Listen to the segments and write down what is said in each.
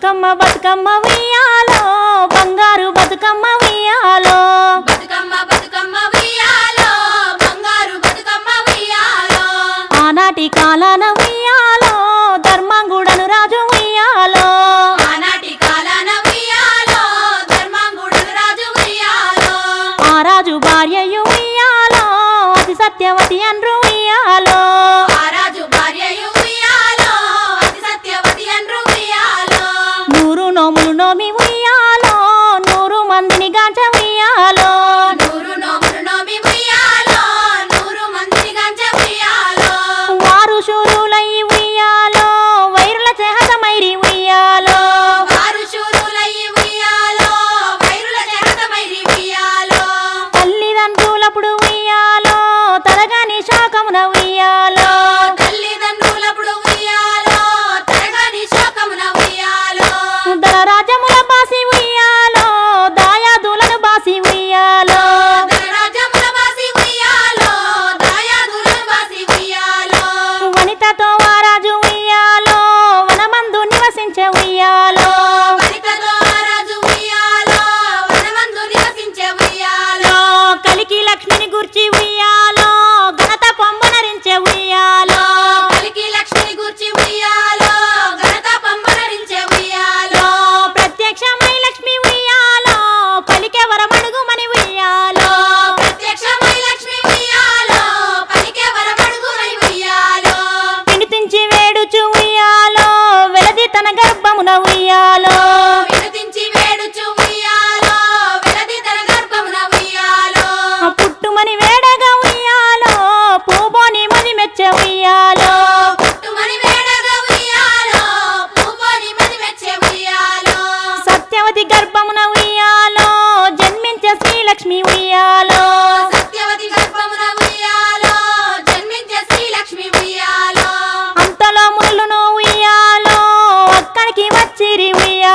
బతుకమ్మ బతుకమ్మ ఉయ్యాలో బంగారు బతుకమ్మ ఉయ్యాలో బతుకమ్మ బతుకమ్మ ఉయ్యాలో బంగారు బతుకమ్మ ఉయ్యాలో ఆనాటి కాలాన ఉయ్యాలో ధర్మంగుడను రాజు ఉయ్యాలో ఆనాటి కాలాన ఉయ్యాలో ధర్మంగుడను రాజు ఉయ్యాలో ఆ రాజు భార్యయు ఉయ్యాలో అతి సత్యవతి అండ్రు ఉయ్యాలో ఆ రాజు భార్యయు ఉయ్యాలో అతి సత్యవతి అండ్రు ఉయ్యాలో 100 నోములు నోమి ఉయ్యాలో 100 మందిని గాంచ ఉయ్యాలో 100 నోములు నోమి ఉయ్యాలో 100 మందిని గంజ ఉయ్యాలో వారు శూరులై ఉయ్యాలో వైరుల చేహతమైరి ఉయ్యాలో వారు శూరులై ఉయ్యాలో వైరుల చేతమైరి ఉయ్యాలో తల్లిదండ్రులప్పుడు ఉయ్యాలో తరగని శాకమున ఉయ్యాలో తల్లిదండ్రులప్పుడు ఉయ్యాలో తరగని శోకమున ఉయ్యాలో దళ రాజ్యముల బాసి ఉయ్యాలో దాయాదులను బాసి ఉయ్యాలో ధనరాజ్యముల బాసి ఉయ్యాలో దాయాదులను బాసి ఉయ్యాలో వనితతో వారాజు ఉయ్యాలో వనమందు నివసించే ఉయ్యాలో వనితతో ఆ రాజు ఉయ్యాలో వనమందు నివసించే ఉయ్యాలో కలికి లక్ష్మిని గుర్చి ఉయ్యాలో ఘనత పొంబనరించే ఉయ్యాలో కలికి లక్ష్మిని గూర్చి ఉయ్యాలో ఘనత పంపనరించే ఉయ్యాలో ప్రత్యక్షమై లక్ష్మి ఉయ్యాలో పలికే వరమడుగుమని ఉయ్యాలో ప్రత్యక్షమై లక్ష్మి ఉయ్యాలో పలికే వరమడుగుమై ఉయ్యాలో పిడితించి వేడుచు ఉయ్యాలో వెలది తన గర్భమున ఉయ్యాలో వినుతించి వేడుచు ఉయ్యాలో వెలది తన గర్భమున ఉయ్యాలో పుట్టుమని వేడగా ఉయ్యాలో పూబోని మది మెచ్చే ఉయ్యాలో పుట్టుమని వేడగా ఉయ్యాలో పూపోని మది మెచ్చే ఉయ్యాలో సత్యవతి గర్భమున ఉయ్యాలో జన్మించే శ్రీలక్ష్మి ఉయ్యాలో సత్యవతి గర్భమున ఉయ్యాలో జన్మించే శ్రీలక్ష్మి ఉయ్యాలో అంతలో మునులను ఉయ్యాలో అక్కడికి వచ్చిరి ఉయ్యాలో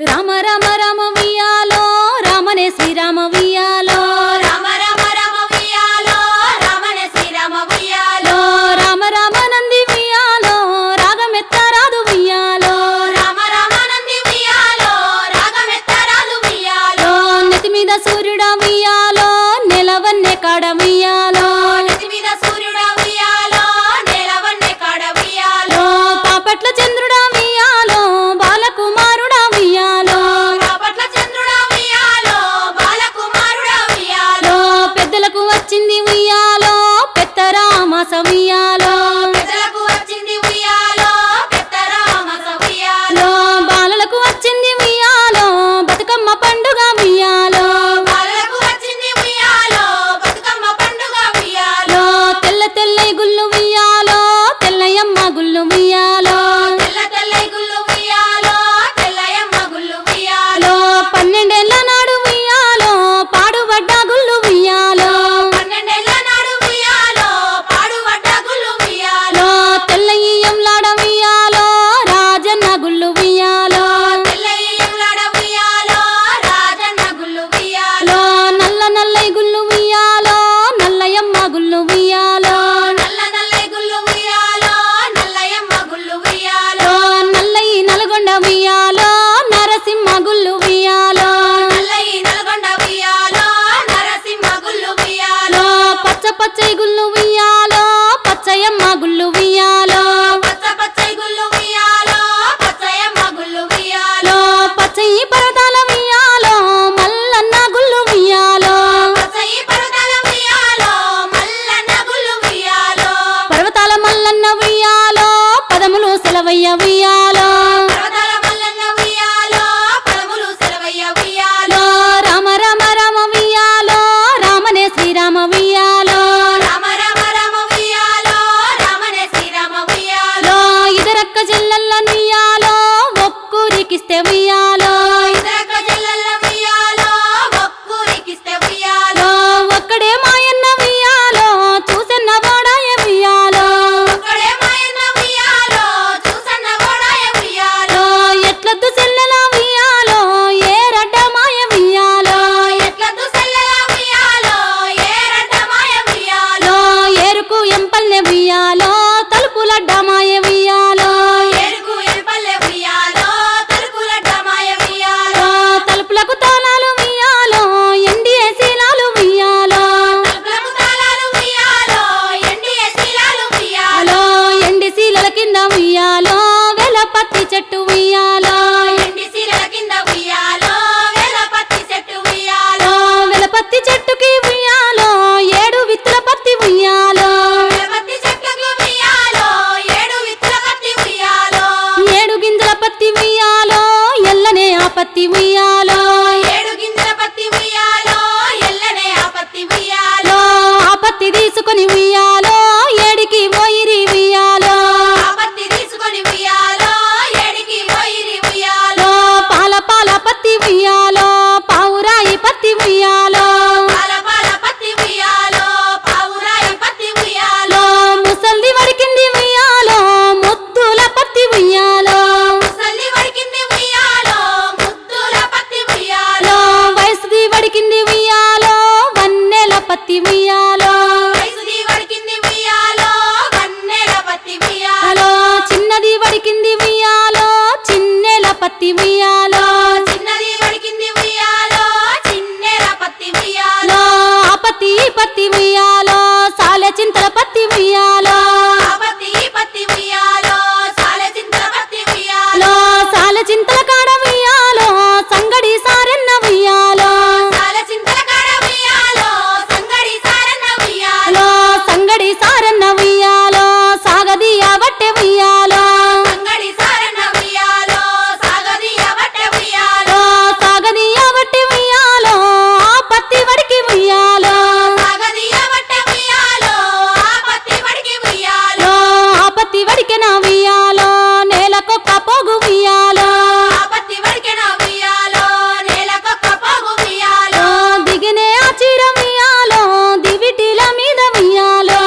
రామ రామ రామ ఉయ్యాలో రామనే శ్రీరామ ఉయ్యాలో రామ రామ రామ ఉయ్యాలో రామనే శ్రీరామ ఉయ్యాలో రామ రామ నంది ఉయ్యాలో రాగమెత్తరాదు ఉయ్యాలో రామ రామ నంది ఉయ్యాలో రాగమెత్తరాదు ఉయ్యాలో నెత్తి మీద సూర్యుడా ఉయ్యాలో నెలవన్నె కాడ ఉయ్యాలో నెత్తి మీద సూర్యుడా ఉయ్యాలో నేలవన్నె కాడ ఉయ్యాలో పాపట్ల చంద్రుడా ఉయ్యాలో బాలకుమారుడా ఉయ్యాలో బాపట్ల చంద్రుడా ఉయ్యాలో బాలకుమారుడా ఉయ్యాలో పెద్దలకు వచ్చింది ఉయ్యాలో పెత్తరామాస ఉయ్యాలో పెద్దలకు వచ్చింది ఉయ్యాలో పెద్దరామస ఉయ్యాలో బాలలకు వచ్చింది ఉయ్యాలో బతుకమ్మ పండుగ ఉయ్యాలో బాలలకు వచ్చింది ఉయ్యాలో బతుకమ్మ పండుగ ఉయ్యాలో తెల్ల తెల్లై గుళ్ళు ఉయ్యాలో తెల్లయమ్మ గుళ్ళు ఉయ్యాలో తెల్ల తెల్లై గుళ్ళు ఉయ్యాలో తెల్లయమ్మ గుళ్ళు ఉయ్యాలో 12 నాడు ఉయ్యాలో పాడుబడ్డ గుళ్ళు ఉయ్యాలో 12 నాడు ఉయ్యాలో పాడుబడ్డ గుళ్ళు ఉయ్యాలో తెల్లయ్యంలాడ ఉయ్యాలో రాజన్న గుళ్ళు ఉయ్యాలో తెల్లయ్యంలాడ ఉయ్యాలో రాజన్న గుళ్ళు ఉయ్యాలో నల్ల నల్లై గుళ్ళు ఉయ్యాలో నల్లయమ్మ గుళ్ళు ఉయ్యాలో నల్ల నల్లై గుళ్ళు ఉయ్యాలో నల్లయమ్మ గుళ్ళు ఉయ్యాలో నల్లయి నల్గొండ ఉయ్యాలో నరసింహ గుళ్ళు ఉయ్యాలో నల్లయి నల్గొండ ఉయ్యాలో నరసింహ గుళ్ళు ఉయ్యాలో పచ్చ పచ్చై గుళ్ళు ఉయ్యాలో పచ్చయమ్మ గుళ్ళు ఉయ్యాలో పచ్చ పచ్చై గుళ్ళు ఉయ్యాలో పచ్చయమ్మ గుళ్ళు ఉయ్యాలో పచ్చయి పరదాల ఉయ్యాలో మల్లన్న గుళ్ళు ఉయ్యాలో పచ్చయి పర్వతాల ఉయ్యాలో మల్లన్న గుళ్ళు ఉయ్యాలో పర్వతాల మల్లన్న ఉయ్యాలో పదములు సెలవయ్య ఉయ్యాలో పర్వతాల మల్లన్న ఉయ్యాలో పదములు సెలవయ్య ఉయ్యాలో రామ రామ రామ ఉయ్యాలో రామనే శ్రీరామ ఉయ్యాలో రామ రామ రామ ఉయ్యాలో రామనే శ్రీరామ ఉయ్యాలో ఇదరక్క చెల్లెల్ల నుయ్యాలో ఒక్కూరికిస్తే ఉయ్యాలో ఇదరక్క చెల్లెల్ల ఉయ్యాలో ఒక్కూరికిస్తే ఉయ్యాలో ఒక్కడే మాయన్న ఉయ్యాలో చూసన్న వాడాయ ఉయ్యాలో ఒక్కడే మాయన్న ఉయ్యాలో చూసన్న గోడాయ ఉయ్యాలో ఎట్లద్దు చెల్లెల ఉయ్యాలో ఏ రడ్డ మాయ ఉయ్యాలో ఎట్లద్దు సెల్లెల ఉయ్యాలో ఏ రడ్డ మాయ ఉయ్యాలో ఏరుకు ఎంపల్లె ఉయ్యాలో తలుపులడ్డ మాయ ఉయ్యాలో ఎరుకు ఎరుపల్లె ఉయ్యాలో తలుపులడ్డ మాయ ఉయ్యాలో తలుపులకు తాళాలు ఉయ్యాలో ఎండి శీలాలు ఉయ్యాలో తలుపులకు తాళాలు ఉయ్యాలో ఎండి శీలాలు ఉయ్యాలో ఎండి శీలల కింద ఉయ్యాలో వెలపత్తి చెట్టు ఉయ్యాలో ఎండి శీలల కింద ఉయ్యాలో వేలపత్తి చెట్టు ఉయ్యాలో వెలపత్తి చెట్టుకి ఉయ్యాలో 7 విత్తుల పత్తి ఉయ్యాలో వేలపత్తి చెట్లకు ఉయ్యాలో 7 విత్తుల పత్తి ఉయ్యాలో 7 గింజల పత్తి ఉయ్యాలో ఎల్లనే ఆ పత్తి ఉయ్యాలో 7 గింజల పత్తి ఉయ్యాలో ఎల్లనే ఆ పత్తి ఉయ్యాలో ఆ పత్తి తీసుకొని ఉయ్యాలో ఏడికి పోయిరి ఉయ్యాలో ఆ పత్తి తీసుకొని ఉయ్యాలో ఏడికి పోయిరి ఉయ్యాలో పాల పాల పత్తి ఉయ్యాలో పావురాయి పత్తి ఉయ్యాలో పాల పాల పత్తి ఉయ్యాలో పావురాయి పత్తి ఉయ్యాలో ముసల్ది వడికింది ఉయ్యాలో ముద్దుల పత్తి ఉయ్యాలో ముసలి వడికింది ఉయ్యాలో ముద్దుల పత్తి ఉయ్యాలో వయసుది వడికింది ఉయ్యాలో వన్నెల పత్తి ఉయ్యాలో వయసుది వడికింది ఉయ్యాలో వన్నెల పత్తి ఉయ్యాలో చిన్నది వడికింది ఉయ్యాలో చిన్నెల పత్తి ఉయ్యాలో చిన్నది వడికింది ఉయ్యాలో చిన్నెల పత్తి ఉయ్యాలో ఆ పత్తి ఈ పత్తి ఉయ్యాలో సాలె చింతల పత్తి ఉయ్యాలో ఆ పత్తి ఈ పత్తి ఉయ్యాలో సాలె చింతల పత్తి ఉయ్యాలో సాలె చింతల కాడ ఉయ్యాలో సంగడి సారెన్న ఉయ్యాలో సాలె చింతల కాడ ఉయ్యాలో సంగడి సారన్న ఉయ్యాలో సంగడి సారన్న ఉయ్యాలో సాగదీయ బట్టె ఉయ్యాలో సంగడి సారన్న ఉయ్యాలో సాగదీయ బట్టె దిగినే ఆ చీర ఉయ్యాలో దివిటీల మీద ఉయ్యాలో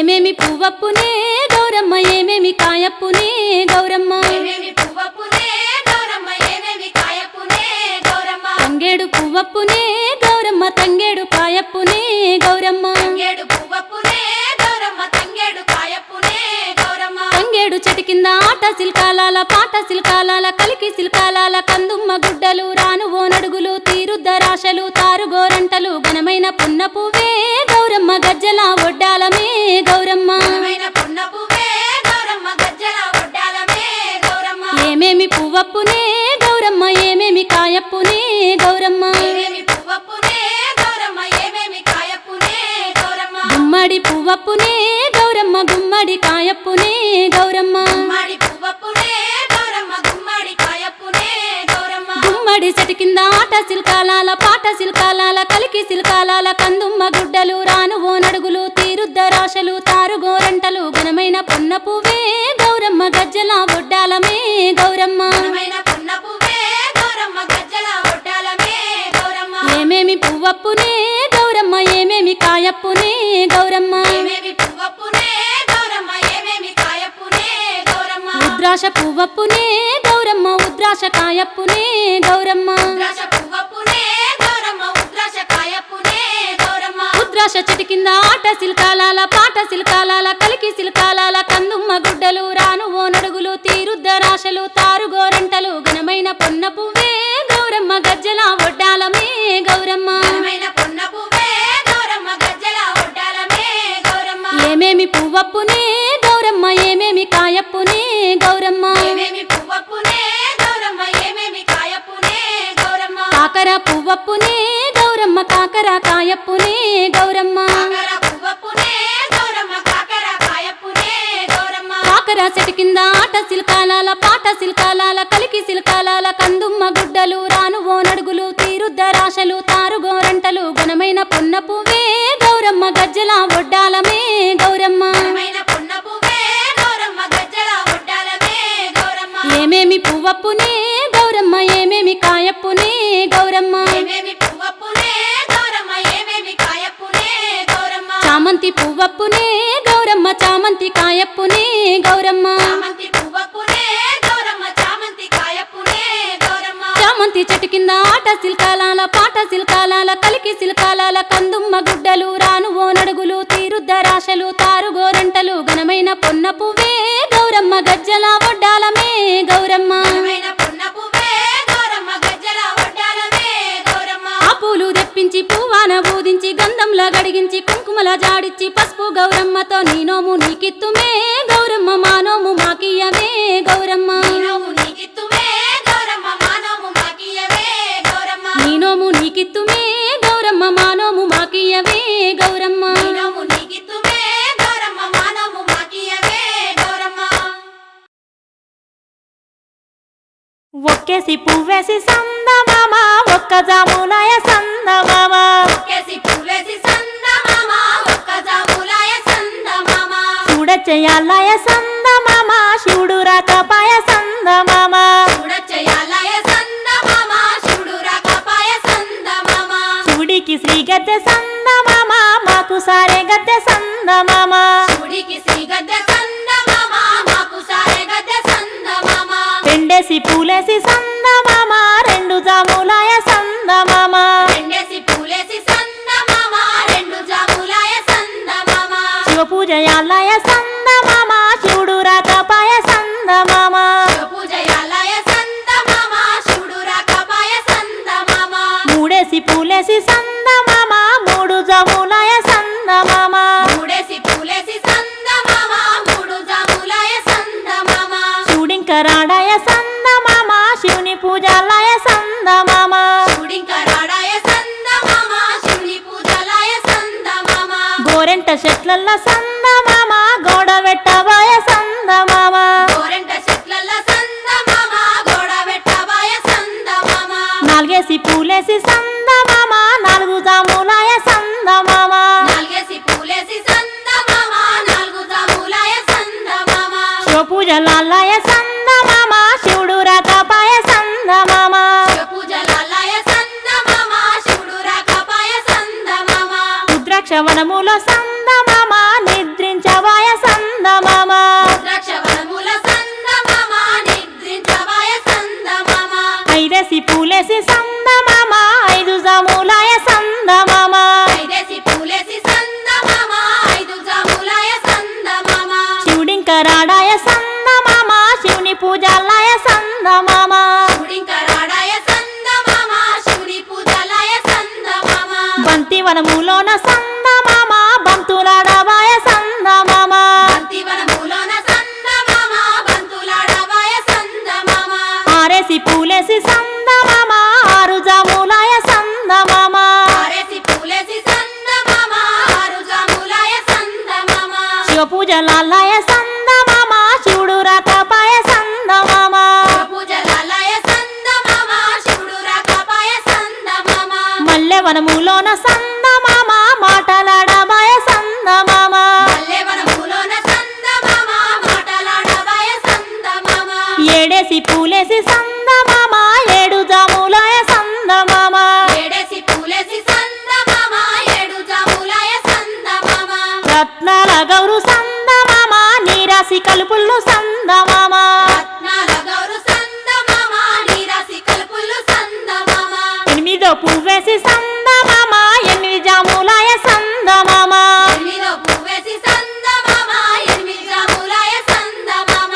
ఏమేమి పువ్వప్పునే గౌరమ్మ ఏమేమి కాయప్పునే గౌరమ్మ ఏమేమి పువ్వప్పునే గౌరమ్మ ఏమేమి కాయప్పునే గౌరమ్మ తంగేడు పువ్వప్పునే గౌరమ్మ తంగేడు కాయప్పునే గౌరమ్మ తంగేడు పువ్వప్పునే గౌరమ్మ తంగేడు కాయప్పునే గౌరమ్మ తంగేడు చెట్టు కింద ఆట సిల్కాలాల పాట సిల్కాలాల కలికి సిల్కాలాల కందుమ్మ గుడ్డలు రాను ఓ నడుగులు తీరుద్దరాశలు తారుగోరంటలు ఘనమైన పున్న పువ్వే గౌరమ్మ గజ్జల ఒడ్డాలమే గౌరమ్మ ఘనమైన పున్న పువ్వే గౌరమ్మ గజ్జల ఒడ్డాలమే గౌరమ్మ ఏమేమి పువ్వప్పునే గౌరమ్మ ఏమేమి కాయప్పునే గౌరమ్మ ఏమేమి పువ్వప్పునే గౌరమ్మ ఏమేమి కాయప్పునే గౌరమ్మ గుమ్మడి పువ్వప్పునే గౌరమ్మ గుమ్మడి కాయప్పునే గౌరమ్మ గుమ్మడి పువ్వప్పునే గౌరమ్మ గుమ్మడి కాయప్పునే గౌరమ్మ గుమ్మడి చెట్టు కింద ఆట సిల్కాలాల పాట సిల్కాలాల కలికి సిల్కాలాల కందుమ్మ గుడ్డలు రాను ఓ నడుగులు తీరుద్దరాశలు తారుగోరంటలు ఘనమైన పున్న పువ్వే గౌరమ్మ గజ్జల ఒడ్డాలమే గౌరమ్మ ఘనమైన పున్న పువ్వే గౌరమ్మ గజ్జల ఒడ్డాలమే గౌరమ్మ ఏమేమి పువ్వప్పునే గౌరమ్మ ఏమేమి కాయప్పునే గౌరమ్మ ఏమేమి పువ్వప్పునే గౌరమ్మ ఏమేమి కాయప్పునే గౌరమ్మ ఉద్రాశ పువ్వప్పునే గౌరమ్మ ఉద్రాశ కాయప్పునే గౌరమ్మ ఉద్రాశ పువ్వప్పునే గౌరమ్మ ఉద్రాశ కాయప్పునే గౌరమ్మ ఉద్రాశ చెట్టు కింద ఆట సిల్కాలాల పాట సిల్కాలాల కలికి సిల్కాలాల కందుమ్మ గుడ్డలు రాను ఓ నడుగులు తీరుద్దరాశలు తారుగోరంటలు ఘనమైన పొన్న పువ్వే గౌరమ్మ గజ్జల ఒడ్డాలమే గౌరమ్మ ఘనమైన పున్న పువ్వే గౌరమ్మ గజ్జల ఒడ్డాలమే గౌరమ్మ ఏమేమి పువ్వప్పునే గౌరమ్మ ఏమేమి కాయప్పునే గౌరమ్మ ఏమేమి పువ్వప్పునే గౌరమ్మ ఏమేమి కాయప్పునే గౌరమ్మ కాకర పువ్వప్పునే గౌరమ్మ కాకర కాయప్పునే గౌరమ్మ కాకర పువ్వప్పునే గౌరమ్మ కాకర కాయప్పునే గౌరమ్మ కాకర చెట్టు కింద ఆట సిల్కాలాల పాట సిల్కాలాల కలికి సిల్కాలాల కందుమ్మ గుడ్డలు రాను ఓ నడుగులు తీరుద్దరాశలు తారుగోరంటలు ఘనమైన పున్న పువ్వే గౌరమ్మ గజ్జల ఒడ్డాలమే గౌరమ్మ ఘనమైన పున్న పువ్వే గౌరమ్మ గజ్జల ఒడ్డాలమే గౌరమ్మ ఏమేమి పువ్వప్పునే గౌరమ్మ ఏమేమి కాయప్పునే గౌరమ్మ ఏమేమి పువ్వప్పునే గౌరమ్మ ఏమేమి కాయప్పునే గౌరమ్మ చామంతి పువ్వప్పునే గౌరమ్మ చామంతి కాయప్పునే గౌరమ్మ చామంతి పువ్వప్పునే గౌరమ్మ చామంతి కాయప్పునే గౌరమ్మ చామంతి చెట్టు కింద ఆట సిల్కాలాల పాట సిల్కాలాల కలికి సిల్కాలాల కందుమ్మ గుడ్డలు రాను ఓ నడుగులు తీరుద్దరాశలు తారుగోరంటలు ఘనమైన పొన్న పువ్వే గౌరమ్మ గజ్జల ఒడ్డాలమే గౌరమ్మ ఘనమైన పున్న పువ్వే గౌరమ్మ గజ్జల ఒడ్డాలమే గౌరమ్మ ఆ పూలు తెప్పించి పువ్వాన బూదించి గంధంలా గడిగించి కుంకుమల జాడిచ్చి పసుపు గౌరమ్మతో నీ నోము నీకిత్తుమే గౌరమ్మ మా నోము మాకియ్యవే గౌరమ్మ నీనోము నీకిత్తుమే గౌరమ్మ మానోము మాకియవే గౌరమ్మ నీ నోము నీకిత్తుమే గౌరమ్మ మా నోము మాకియ్యవే గౌరమ్మ నీనోము నీకిత్తుమే గౌరమ్మ మానోము మాకియవే గౌరమ్మ ఒక్కేసి పువ్వేసి సందమామ ఒక్క జాములాయ సందమామ ఒక్కేసి పువ్వేసి సందమామ ఒక్క జాములాయ సందమామ చూడచెయ్యాలయ సందమామ శివుడు రాకపాయ సందమామ చూడచెయ్యాలయ సందమామ శివుడు రాకపాయ సందమామ శివుడికి శ్రీ గద్దె సందమామ మాకు సారే గద్దె సందమామ శివుడికి శ్రీ గద్దె సందమామ మాకు సారె గద్దె సందమామ పెండేసి పూలేసి సందమామ రెండు జాములాయ సందమామ రెండేసి పూలేసి సందమామ రెండు జాములాయ సందమామ శివ పూజయాలయ సందమామ శివుడు రాకపాయ సందమామ పూజయాలయ సందమామ శివుడు రాకపాయ సందమామ మూడేసి పూలేసి సందమామ మూడు జాములాయ సందమామ మూడేసి పూలేసి సందమామ మూడు జాములాయ సందమామ శివుడింకరాడాయ సందమామ శివుని పూజాలయ సందమామ శివుడింకరాడాయ సందమామ శివుని పూజలాయ సందమామ గోరెంట చెట్లల్ల సందమామ గోడ వెట్టబాయ సందమామ గోరెంట చెట్లల్ల సందమామ గోడ వెట్టబాయ సందమామ నాలుగేసి పూలేసి సందమామ నాలుగు జాములాయ సందమామ నాలుగేసి పూలేసి సందమామ నాలుగు జాములాయ సందమామ శివ పూజలాలయ సందమామ శివుడు రాకపాయ సందమామ పూజలాలయ సందమామ శివుడు రాకపాయ సందమామ రుద్రాక్ష వనములో సందమామ నిద్రించ శివుడింకరాడాయ సందమామ శివుని పూజాలాయ సందమామ శివుడింకరాడాయ సందమామ శివుని పూజలాయ సందమామ బంతివనములోన సందమామ బంతులాడవాయ సందమామ బంతివనములోన సందమామ బంతులాడవాయ సందమామ ఆరేసి పూలేసి సందమామ ఆరు జాములాయ సందమామ ఆరేసి పూలేసి సందమామ ఆరు జాములాయ సందమామ శివ పూజలాలాయ సందమామ శివుడు రాకపాయ సందమామ పూజలాయ సందమామ శివుడు రాకపాయ సందమామ మల్లెవనములోన సందమామ మాటలాడవాయ సందమామ మల్లెవనములోన సందమామ మాటలాడవాయ సందమామ ఏడేసి పూలేసి సందమామ ఏడు జాములాయ సందమామ ఏడేసి పూలేసి సందమామ ఏడు జాములాయ సందమామ రత్నాల గౌరు సందమామ నీరాసి కలుపుళ్ళు సందమామ రత్నాల గౌరు సందమామ నీరాసి కలుపులు సందమామ ఎనిమిదో పువ్వేసి సందమామ ఎనిమిది జాములాయ సందమామ ఎనిమిదో పువ్వేసి సందమామ ఎనిమిది జాములాయ సందమామ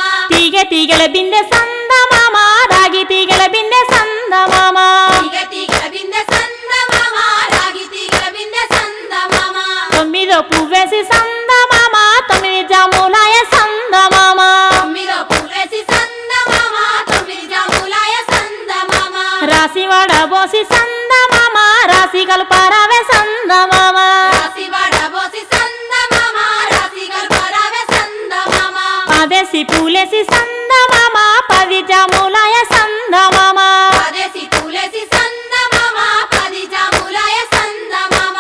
తీగల బిందె సందమామ రాగి తీగల బిందె సందమామ తీగ తీగల బిందె సందమామ రాగి తీగల బిందె సందమామ తొమ్మిదో పువ్వేసి సందమామ తొమ్మిది జాములాయ సందమామ తొమ్మిదో పువ్వేసి సందమామ తొమ్మిది జాములాయ సందమామ రాసి వడబోసి సందమామ రాసి కల్పరావే సందమామ రాసి వడబోసి సందమామ రాసి గల్పరావే సందమామ పదేసి పూలేసి సందమామ పది జాములాయ సందమామ పదేసి పూలేసి సందమామ పది జాములాయ సందమామ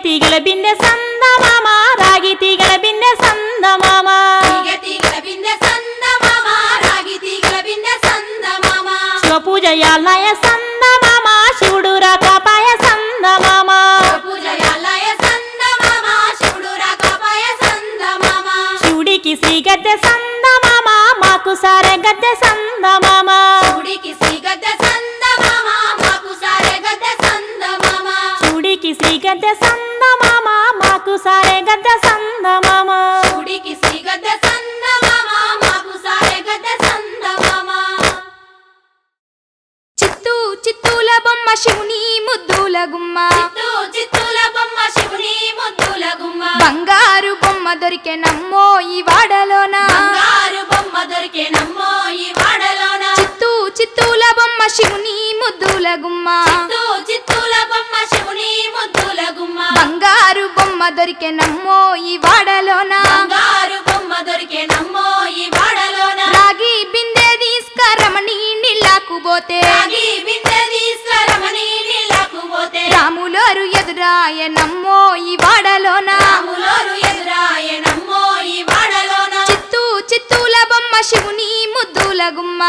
తీగల బిందె సందమామ రాగి తీగల బిందె సందమామ తీగ తీగల బిందె సందమామ రాగి తీగల బిందె సందమామ శివ పూజయాలయ సందమామ శివుడు రాకపాయ సందమామ పూజయాలయ సందమామ శివుడు రాకపాయ సందమామ శివుడికి శ్రీ గద్దె సందమామ మాకు సారె గద్దె సందమామ శివుడికి శ్రీ గద్దె సందమామ మాకు సారె గద్దె సందమామ శివుడికి శ్రీ గద్దె సందమామ మాకు సారె గద్దె సందమామ శివుడికి శ్రీ గద్దె సందమామ మాకు సారె గద్దె సందమామ చిత్తూల బొమ్మ శివుని ముద్దుల గుమ్మ చిత్తూల బొమ్మ శివుని ముద్దుల గుమ్మ బంగారు బొమ్మ దొరికెనమ్మో ఈ వాడలోన బంగారు బొమ్మ దొరికేనమ్మో ఈ వాడలోన చిత్తూల బొమ్మ శివుని ముద్దుల గుమ్మ చిత్తూల బొమ్మ శివుని ముద్దుల గుమ్మ బంగారు బొమ్మ దొరికెనమ్మో ఈ వాడలోన బంగారు బొమ్మ దొరికేనమ్మో ఈ వాడలోన రాగి బిందె తీసుకరమణి నీళ్ళకు పోతే రాగి బిందె తీసుకురమని నీళ్ళకు పోతే రాములోరు ఎదురాయనమ్మో ఈ వాడలోన రాములోరు ఎదురాయనమ్మో ఈ వాడలోన చిత్తూల బొమ్మ శివుని ముద్దుల గుమ్మ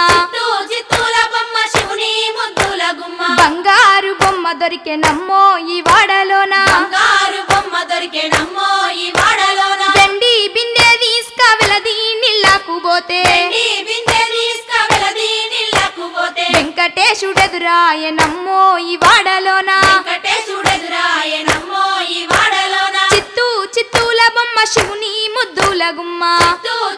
చిత్తూల బొమ్మ శివుని ముద్దుల గుమ్మ బంగారు బొమ్మ దొరికెనమ్మో ఈ వాడలోన బంగారు బొమ్మ దొరికేనమ్మో ఈ వాడలోన వెండి బిందె తీసుకవెలది నీళ్ళకు పోతే నీ బిందె తీసుకువెలది నీళ్ళకు పోతే వెంకటేశుడెదురాయనమ్మో ఈ వాడలోన వెంకటేశుడెదురాయనమ్మో ఈ వాడలోన చిత్తూల బొమ్మ శివుని ముద్దుల గుమ్మ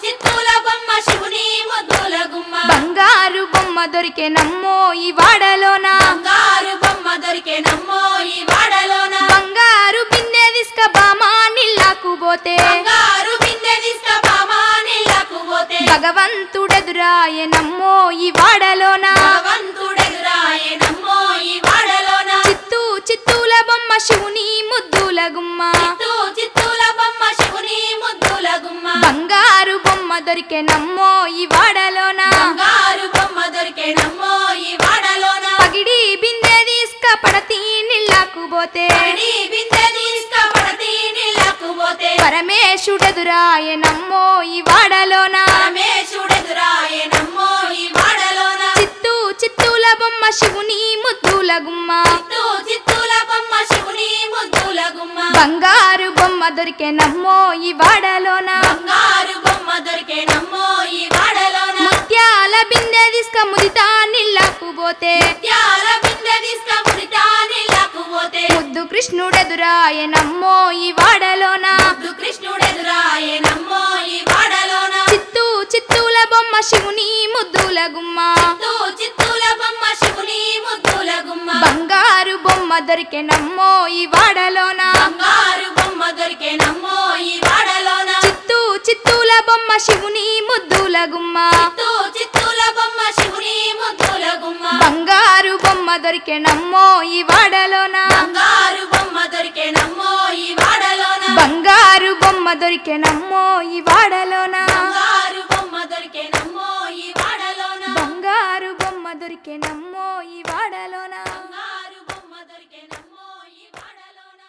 చిత్తూల బొమ్మ శివుని ముద్దుల గుమ్మ బంగారు బొమ్మ దొరికెనమ్మో ఈ వాడలోన బంగారు బొమ్మ దొరికేనమ్మో ఈ వాడలోన బంగారు బిందె తీసుక బామా నీళ్ళకు పోతే బంగారు బిందె తీసుకుపామా నీళ్ళకు పోతే భగవంతుడెదురాయనమ్మో ఈ వాడలోన భగవంతుడెదురాయనమ్మో ఈ వాడలోన చిత్తూల బొమ్మ శివుని ముద్దుల గుమ్మ చిత్తూల బొమ్మ శివుని ముద్దుల గుమ్మ బంగారు బొమ్మ దొరికెనమ్మో ఈ వాడలోన బంగారు బొమ్మ దొరికేనమ్మో ఈ వాడలోన పగిడి బిందె తీసుక పడతి నీళ్ళకు పోతే నీ బిందె తీసుకుపడతి నీళ్ళకు పోతే పరమేశుడెదురాయనమ్మో ఈ వాడలోన పరమేశుడెదురాయనమ్మో ఈ వాడలోన చిత్తూల బొమ్మ శివుని ముద్దుల గుమ్మ చిత్తూల బొమ్మ శివుని ముద్దుల గుమ్మ బంగారు బొమ్మ దొరికెనమ్మో ఈ వాడలోన బంగారు బొమ్మ దొరికేనమ్మో ఈ వాడలోన ముత్యాల బిందె తీసుక ముదితా నీళ్ళకు పోతే త్యాల బిందె తీసుకుముడితా నీళ్ళకు పోతే ముద్దు కృష్ణుడెదురాయనమ్మో ఈ వాడలోన ముద్దు కృష్ణుడెదురాయనమ్మో ఈ వాడలోన ముద్దుల గుమ్మ చిత్తూ చిత్తూల బొమ్మ శివుని ముద్దుల గుమ్మ బంగారు బొమ్మ దొరికెనమ్మో ఈ వాడలోన బంగారు బొమ్మ దొరికేనమ్మో ఈ వాడలోన చిత్తూ చిత్తూల బొమ్మ శివుని ముద్దుల గుమ్మ చిత్తూ చిత్తూల బొమ్మ శివుని ముద్దుల గుమ్మ బంగారు బొమ్మ దొరికెనమ్మో ఈ వాడలోన బంగారు బొమ్మ దొరికేనమ్మో ఈ వాడలోన బంగారు బొమ్మ దొరికెనమ్మో ఈ వాడలోన బంగారు బొమ్మ దొరికేనమ్మో ఈ వాడలోన బంగారు బొమ్మ దొరికెనమ్మో ఈ వాడలోన బంగారు బొమ్మ దొరికేనమ్మో ఈ వాడలోన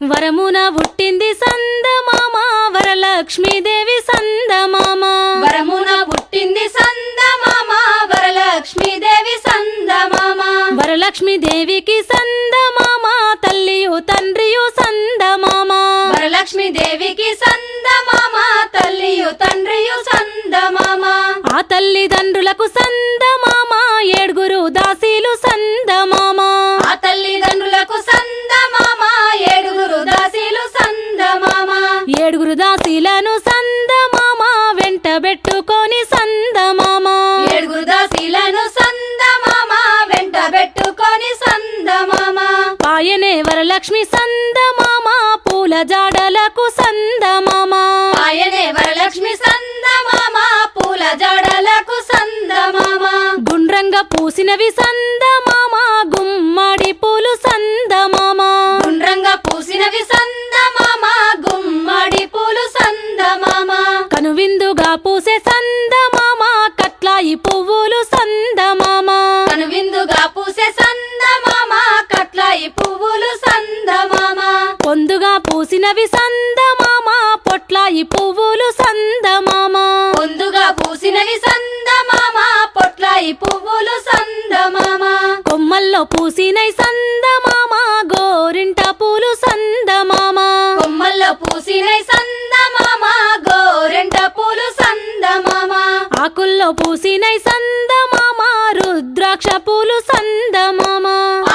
వరమున పుట్టింది సందమామ వరలక్ష్మీదేవి సందమామ వరమున పుట్టింది సందమామ వరలక్ష్మీదేవి సందమామ వరలక్ష్మీదేవికి సందమామ తల్లియు తండ్రియు సందమామ వరలక్ష్మీదేవికి సందమామ తల్లియు తండ్రియు సందమామ ఆ తల్లిదండ్రులకు సందమామ ఏడుగురు దాసీలు సందమామ ఆ తల్లిదండ్రులకు సందమామ ఏడుగురు దాసీలు సందమామ ఏడుగురు దాసీలను సందమామ వెంటబెట్టుకొని సందమామ ఏడుగురు దాసీలను సందమామ వెంటబెట్టుకొని సందమామ పాయనే వరలక్ష్మి సందమామ పూల జాడలకు సందమామ ఆయనే వరలక్ష్మి సందమామ పూల జడలకు సందమామ గుండ్రంగా పూసినవి సందమామ గుమ్మడి పూలు సందమామ గుండ్రంగా పూసినవి సందమామ గుమ్మడి పూలు సందమామ కనువిందుగా పూసే సందమామ కట్లాయి పువ్వులు సందమామ కనువిందుగా పూసే సందమామ కట్లాయి పువ్వులు సందమామ పొందుగా పూసినవి సందమామ పొట్లాయి పువ్వులు సందమామ పొందుగా పూసినవి సందమామ పొట్లాయి పువ్వులు సందమామ కొమ్మల్లో పూసినై సందమామ గోరింట పూలు సందమామ కొమ్మల్లో పూసినై సందమామ గోరెంట పూలు సందమామ ఆకుల్లో పూసినై సందమామ రుద్రాక్ష పూలు సందమామ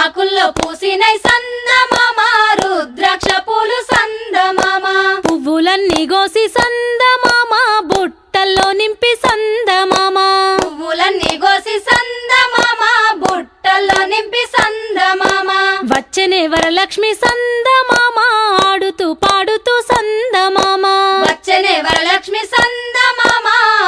ఆకుల్లో పూసినై సందమామ రుద్రాక్ష పూలు సందమామ పువ్వులన్నీ గోసి సందమామ బుట్టల్లో నింపి సందమామ పువ్వులన్నీ గోసి సందమామ బుట్టల్లో నింపి సందమామ వచ్చనే వరలక్ష్మి సందమామ ఆడుతూ పాడుతూ సందమామ వచ్చనే వరలక్ష్మి సందమామ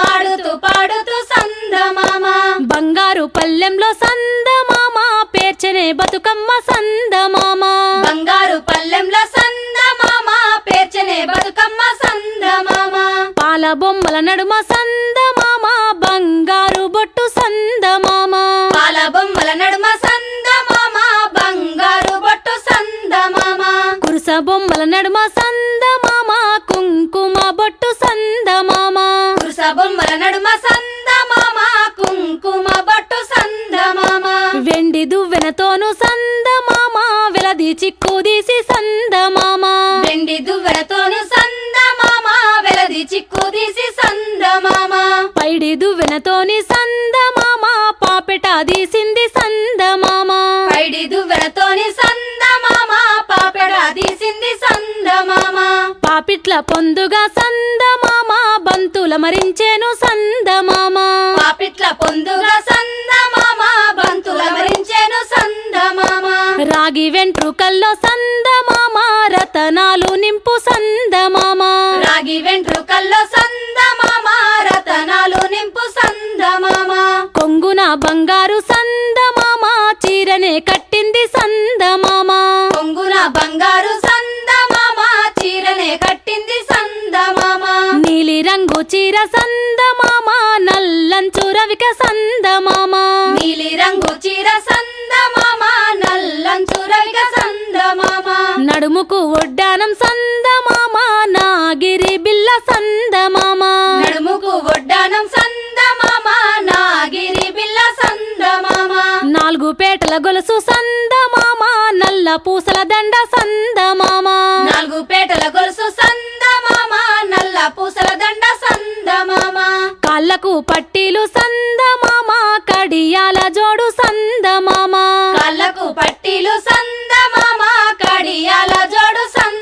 ఆడుతూ పాడుతూ సందమామ బంగారు పల్లెంలో సందమామ పేర్చనే బతుకమ్మ సందమామ బంగారు పల్లెంలో సందమామ పేర్చనే బతుకమ్మ సందమామ పాల బొమ్మల నడుమ సందమామ బంగారు బొట్టు సందమామ పాల బొమ్మల నడుమ సందమామ బంగారు బొట్టు సందమామ కురుస బొమ్మల నడుమ సందమామ కుంకుమ బొట్టు సందమామ కురుస బొమ్మల నడుమ సందమామ కుంకుమ బొట్టు సందమామ వెండి దువ్వెనతోను సందమామ వెలది చిక్కుదీసి సందమామ వెండి దువ్వెనతోను సందమామ వెలది చిక్కు తీసి సందమామ పైడి దువ్వెనతోని సందమామ పాపెట తీసింది సందమామ పైడి దువ్వెనతోని సందమామ పాపెడ తీసింది సందమామ పాపిట్ల పొందుగా సందమామ బంతుల మరించేను సందమామ పాపిట్ల పొందుగా సందమామ బంతుల మరించెను సందమామ రాగి వెంట్రుకల్లో సందమామ రతనాలు నింపు సందమామ రాగి వెంట్రుకల్లో సందమామ రతనాలు నింపు సందమామ కొంగున బంగారు సందమామ చీరనే కట్టింది సందమామ కొంగున బంగారు సందమామ చీరనే కట్టింది సందమామ నీలి రంగు చీర సందమామ నల్లంచు రవిక సందమామ నీలి రంగు చీర సందమామ నల్లంచు రవిక సందమామ నడుముకు ఒడ్డానం సందమామ నాగిరి బిల్ల సందమామ నడుముకు ఒడ్డానం సందమామ నాగిరి బిల్ల సందమామ నాలుగు పేటల గొలుసు సందమామ నల్ల పూసల దండ సందమామ నాలుగు పేటల గొలుసు సందమామ నల్ల పూసల దండ సందమామ కాళ్ళకు పట్టీలు సందమామ కడియాల జోడు సందమామ కాళ్ళకు పట్టీలు సందమామ కడియాల జోడు సందమామ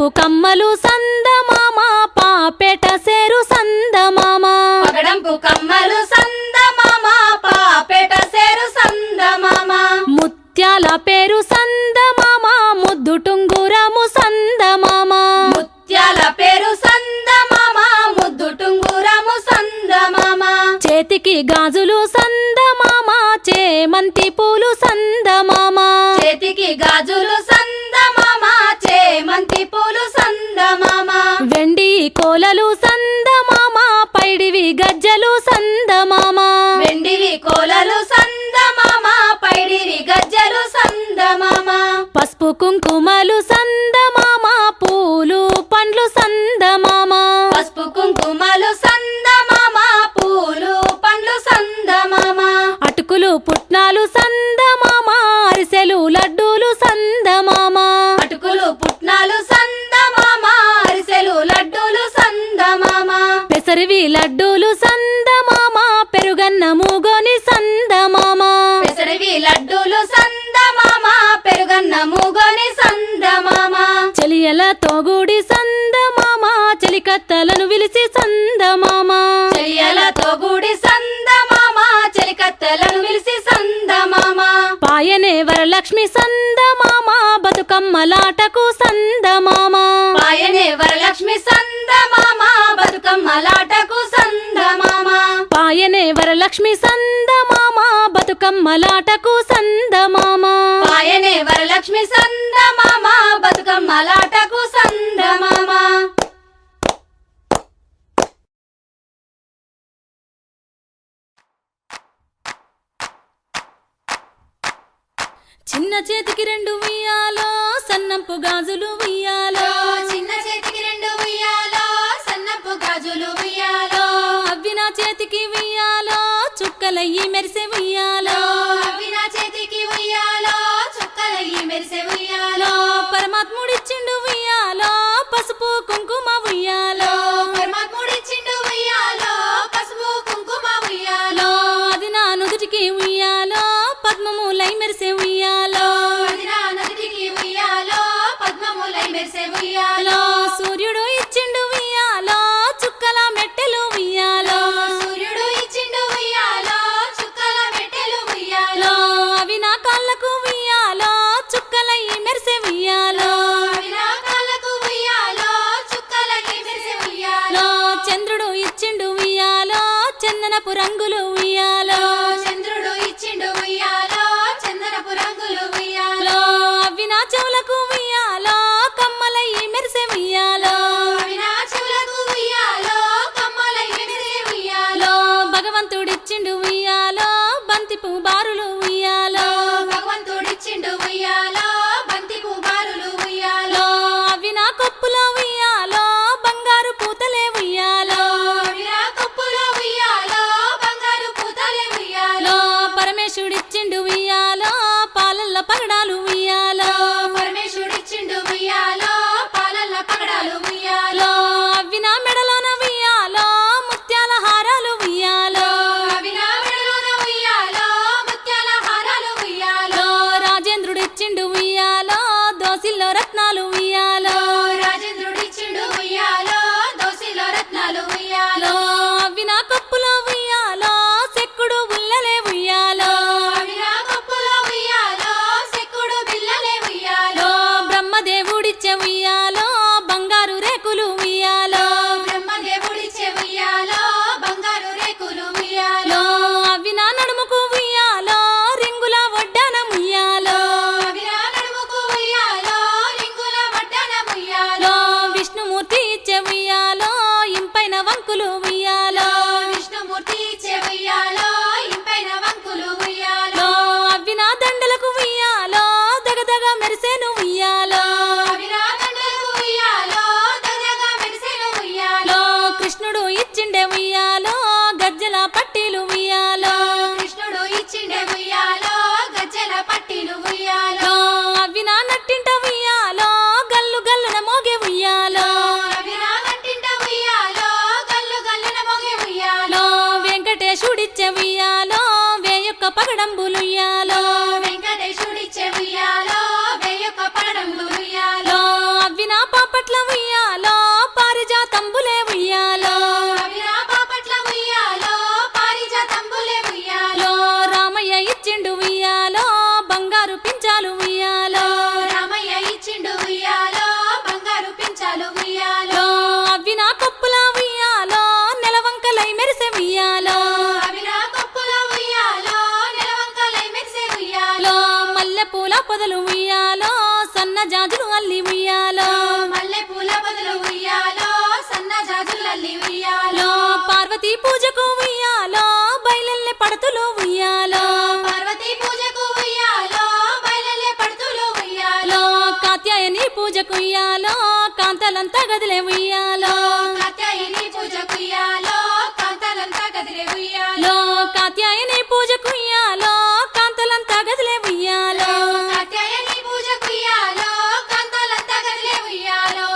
పగడంపు కమ్మలు సందమామ పాపేట సేరు సందమామ పగడంపు కమ్మలు సందమామ పాపేట సేరు సందమామ ముత్యాల పేరు సందమామ ముద్దు టుంగురము సందమామ ముత్యాల పేరు సందమామ ముద్దు టుంగురము సందమామ చేతికి గాజులు సందమామ చేమంతి పూలు సందమామ చేతికి గాజులు సందమామ చేమంతి పూలు సందమామ వెండి కోలలు సందమామ పైడివి గజ్జలు సందమామ వెండివి కోలలు సందమామ పైడివి గజ్జలు సందమామ పసుపు కుంకుమలు సందమామ పూలు పండ్లు సందమామ పసుపు కుంకుమలు సందమామ పూలు పండ్లు సందమామ అటుకులు పుట్నాలు సందమామ అరిసెలు లడ్డూలు సందమామ అటుకులు పుట్నాలు సందమామ అరిసెలు లడ్డూలు సందమామ పెసరివి లడ్డూలు సందమామ పెరుగన్న మూగోని సందమామ పెసరివి లడ్డూలు సందమామ పెరుగన్న మూగోని సందమామ చెలియలతో గూడి సందమామ చెలికత్తలను విలిసి సందమామ చెయ్యలతో కూడి సందమామ చెలికత్తెలను విలిసి సందమామ పాయనే వరలక్ష్మి సందమామ బతుకమ్మలాటకు సందమామ పాయనే వరలక్ష్మి సందమామ బతుకమ్మలాటకు సందమామ పాయనే వరలక్ష్మి సందమామ బతుకమ్మలాటకు సందమామ పాయనే వరలక్ష్మి సందమామ బతుకమ్మలాటకు సందమామ చిన్న చేతికి రెండు ఉయ్యాలో సన్నంపు గాజులు ఉయ్యాలో చిన్న చేతికి రెండు ఉయ్యాలో సన్నపు గాజులు ఉయ్యాలో అవి నా చేతికి ఉయ్యాలో చుక్కలయ్యి మెరిసే ఉయ్యాలో అవి నా చేతికి ఉయ్యాలో చుక్కలయ్యి మెరిసే ఉయ్యాలో పరమాత్ముడిచ్చిండు ఉయ్యాలో పసుపు కుంకుమ ఉయ్యాలో పరమాత్ముడిచ్చిండు ఉయ్యాలో పసుపు కుంకుమ ఉయ్యాలో అది నా నుదుటికి ఉయ్యాలో పద్మములై మెరిసే ఉయ్యాలో అది నా నుదిటికి ఉయ్యాలో పద్మములై మెరిసే ఉయ్యాలో సూర్యుడు ఇచ్చిండు ఉయ్యాలో చుక్కల మెట్టెలు ఉయ్యాలో సూర్యుడు ఇచ్చిండు ఉయ్యాలో చుక్కల మెట్టెలు ఉయ్యాలో అవి నా కాళ్ళకు ఉయ్యాలో చుక్కలయ్యి మెరిసే ఉయ్యాలో అవి నా కాళ్ళకు ఉయ్యాలో చుక్కలయ్యి మెరిసే ఉయ్యాలో చంద్రుడు ఇచ్చిండు ఉయ్యాలో చందనపు రంగులు ఉయ్యాలో చంద్రుడు ఇచ్చిండు ఉయ్యాలో చందనపు రంగులు ఉయ్యాలో అవి నా చెవులకు ఉయ్యాలో కమ్మలయ్యి మెరిసే ఉయ్యాలో అవి నా చెవులకు ఉయ్యాలో కమ్మలయ్యి మెరిసే ఉయ్యాలో భగవంతుడిచ్చిండు ఉయ్యాలో బంతిపు బారులు ఉయ్యాలో భగవంతుడిచ్చిండు ఉయ్యాలో బంతి పువ్వారులు ఉయ్యాలో అవి నా కొప్పులో ఉయ్యాలో బంగారు పూతలే ఉయ్యాలో అవి నా కొప్పులో ఉయ్యాలో బంగారు పూతలే ఉయ్యాలో పరమేశుడిచ్చిండు ఉయ్యాలో పాలల్ల పగడాలు ఉయ్యాలో పరమేశుడిచ్చిండు ఉయ్యాలో పాలల్ల పగడాలు ఉయ్యాలో అవి నా మెడలోన ఉయ్యాలో ముత్యాల హారాలు ఉయ్యాలో అవి నా మెడలోన ఉయ్యాలో ముత్యాల హారాలు ఉయ్యాలో రాజేంద్రుడిచ్చిండు ఉయ్యాలో దోసిల్లో రత్నాలు ఉయ్యాలో రాజేంద్రుడిచ్చిండు ఉయ్యాలో దోసిలో రత్నాలు ఉయ్యాలో అవి నా కప్పులో ఉయ్యాలో సెక్కుడు ఉల్లలే ఉయ్యాలో అవి నా కొప్పులో ఉయ్యాలో సెక్కుడు బిల్లలే ఉయ్యాలో బ్రహ్మదేవుడిచ్చే ఉయ్యాలో బంగారు రేకులు ఉయ్యాలో బ్రహ్మదేవుడిచ్చే ఉయ్యాలో బంగారు రేకులు ఉయ్యాలో అవి నా నడుముకు ఉయ్యాలో రింగుల వడ్డానం ఉయ్యాలో అవి నా నడుముకు ఉయ్యాలో రింగుల వడ్డానం ఉయ్యాలో విష్ణుమూర్తి ఇచ్చే ఉయ్యాలో ఇంపైన వంకులు ఉయ్యాలో విష్ణుమూర్తి ఇచ్చే ఉయ్యాలో ఇంపైన వంకులు ఉయ్యాలో అవి నా దండలకు ఉయ్యాలో దగదగ మెరిసేను ఉయ్యాలో అవి నా దండలకు ఉయ్యాలో దగదగ మెరిసెను ఉయ్యాలో కృష్ణుడు ఇచ్చిండే ఉయ్యాలో గజ్జల పట్టీలు ఉయ్యాలో కృష్ణుడు ఇచ్చిండే ఉయ్యాలో గజ్జెల పట్టీలు ఉయ్యాలో అవి నా నట్టింట ఉయ్యాలో గల్లు గల్లున మోగే ఉయ్యాలో అవి నా నట్టింట ఉయ్యాలో గల్లు గల్లున మోగే ఉయ్యాలో వెంకటేశుడిచ్చే ఉయ్యాలో వేయొక్క పగడంబులు ఉయ్యాలో వెంకటేశుడిచ్చే ఉయ్యాలో వేయొక్క పగడంబులు మల్లె పూల పొదలు ఉయ్యాలో సన్న జాజులు అల్లి ఉయ్యాలో మల్లె పూల బదులు ఉయ్యాలో సన్న జాజులల్లి ఉయ్యాలో పార్వతీ పూజకు ఉయ్యాలో బయలెల్లె పడతులు ఉయ్యాలో పార్వతీ పూజకు ఉయ్యాలో బయలెల్లె పడుతులు ఉయ్యాలో కాత్యాయని పూజకు ఉయ్యాలో కాంతలంతా గదిలే ఉయ్యాలో కాత్యాయని పూజకు ఉయ్యాలో కాంతలంతా గదిలే ఉయ్యాలో కాత్యాయని పూజకు ఉయ్యాలో కాంతలంతా గదిలే ఉయ్యాలో కాత్యాయని పూజకు ఉయ్యాలో కాంతలంతా గదిలే ఉయ్యాలో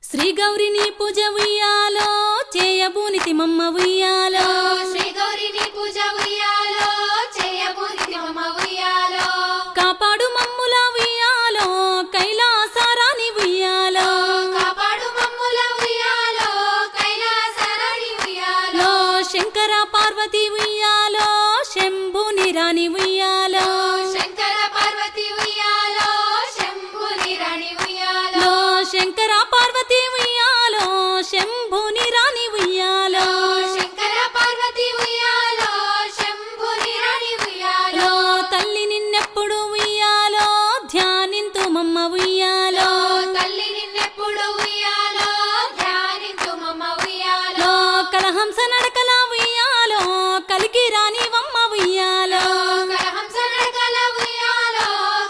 శ్రీ గౌరిని పూజ ఉయ్యాలో చేయబూనితి మమ్మ ఉయ్యాలో శ్రీ గౌరిని పూజ ఉయ్యాలో చేయబూనితి మమ్మ ఉయ్యాలో కాపాడు మమ్ముల ఉయ్యాలో కైలాసారాని ఉయ్యాలో కాపాడు మమ్ముల ఉయ్యాలో కైలాసరాణి ఉయ్యాలో శంకర పార్వతి ఉయ్యాలో శంభుని రాణి ఉయ్యాలో శంకర పార్వతి ఉయ్యాలో శంభుని రాణి ఉయ్యాలో శంకర పార్వతి ఉయ్యాలో శంభుని రాణి ఉయ్యాలో శంకర పార్వతి ఉయ్యాలో శంభుని రాణి ఉయ్యాలో తల్లి నిన్నెప్పుడు ఉయ్యాలో ధ్యానింతు మమ్మ ఉయ్యాలో తల్లి నిన్నెప్పుడు ఉయ్యాలో ధ్యానించు మమ్మ ఉయ్యాలో కలహంస నడకల ఉయ్యాలో కలికి రాని వమ్మ ఉయ్యాలో కలహంస నడకల ఉయ్యాలో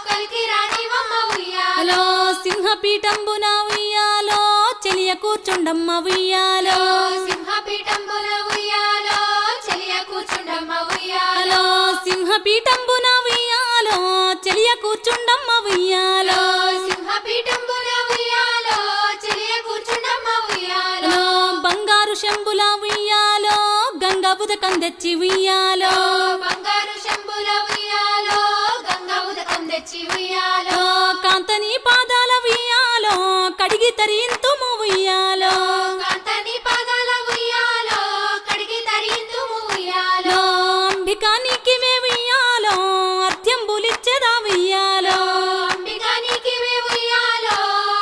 కలికి రాణి మమ్మ ఉయ్యాలో సింహపీఠంబున ఉయ్యాలో చెలియ కూర్చుండమ్మ ఉయ్యాలో సింహపీఠంబున ఉయ్యాలో చెలియ కూర్చుండమ్మ ఉయ్యాలో సింహపీఠంబున ఉయ్యాలో చెలియ కూర్చుండమ్మ ఉయ్యాలో సింహపీఠంబున ఉయ్యాలో చెలియ కూర్చుండమ్మ ఉయ్యాలో బంగారు శంభుల ఉయ్యాలో గంగ ఉదకం తెచ్చి ఉయ్యాలో బంగారు శంభుల ఉయ్యాలో గంగా ఉదకం తెచ్చి ఉయ్యాలో కాంతని పాదాల ఉయ్యాలో కడిగి తరింతుము ఉయ్యాలో కాంతని పాదాల ఉయ్యాలో కడిగి తరింతుము ఉయ్యాలో అంబికా నీకివే ఉయ్యాలో అర్ధ్యంబులిచ్చెదా ఉయ్యాలో అంబికా నీకివే ఉయ్యాలో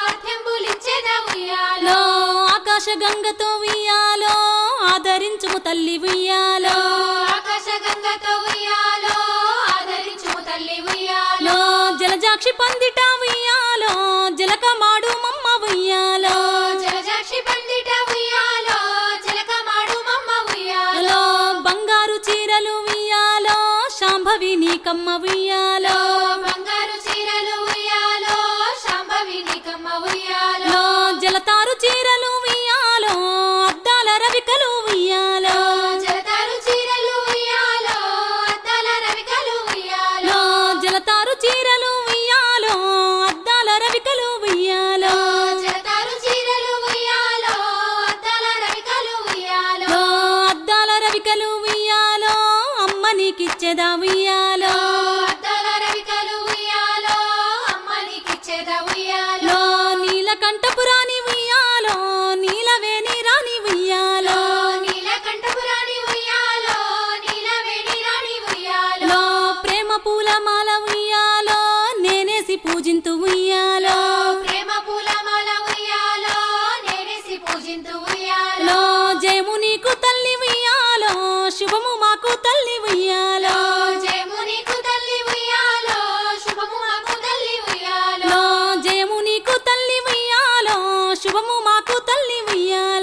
అర్ధంబులిచ్చేదా ఉయ్యాలో ఆకాశ గంగతో ఉయ్యాలో ఆదరించుము తల్లి ఉయ్యాలో ఆకాశ గంగతో ఉయ్యాలో ఆదరించుము తల్లి ఉయ్యాలో జలజాక్షి పందిట ఉయ్యాలో జలకమాడు మమ్మ ఉయ్యాలో జలజాక్షి పందిట ఉయ్యాలో చిలకమాడు మమ్మ ఉయ్యాలో బంగారు చీరలు ఉయ్యాలో శాంభవి నీకమ్మ ఉయ్యాలో బంగారు చీరలు ఉయ్యాలో శాంభవి నీకమ్మ ఉయ్యాలో జలతారు చీరలు ఉయ్యాలో అద్దాల రవికలు ఉయ్యాలో జలతారు చీరలు ఉయ్యాలో అద్దాల రవికలు ఉయ్యాలో జలతారు చీరలు ఉయ్యాలో అద్దాల రవికలు ఉయ్యాలో జలతారు చీరలు ఉయ్యాలో అద్దాల రవికలు ఉయ్యాలో అద్దాల రవికలు ఉయ్యాలో అమ్మ నీకిచ్చేదా ఉయ్యాలో అద్దాల రవికలు ఉయ్యాలో అమ్మ నీకిచ్చేదా ఉయ్యాలో నీలకంఠపురాణి ఉయ్యాలో నీలవేణి రాణి ఉయ్యాలో నీలకంఠపురాణి ఉయ్యాలో నీలవేణి రాణి ఉయ్యాలో ప్రేమ పూల మాల ఉయ్యాలో నేనేసి పూజింతు ఉయ్యాలో ప్రేమ పూలమాల ఉయ్యాలో నేనేసి పూజింతు ఉయ్యాలో జయము నీకు తల్లి ఉయ్యాలో శుభము మాకు తల్లి ఉయ్యాలో జయము నీకు తల్లి ఉయ్యాలో శుభము మాకు తల్లి ఉయ్యాలో జయము నీకు తల్లి ఉయ్యాలో శుభము మాకు తల్లి ఉయ్యాలో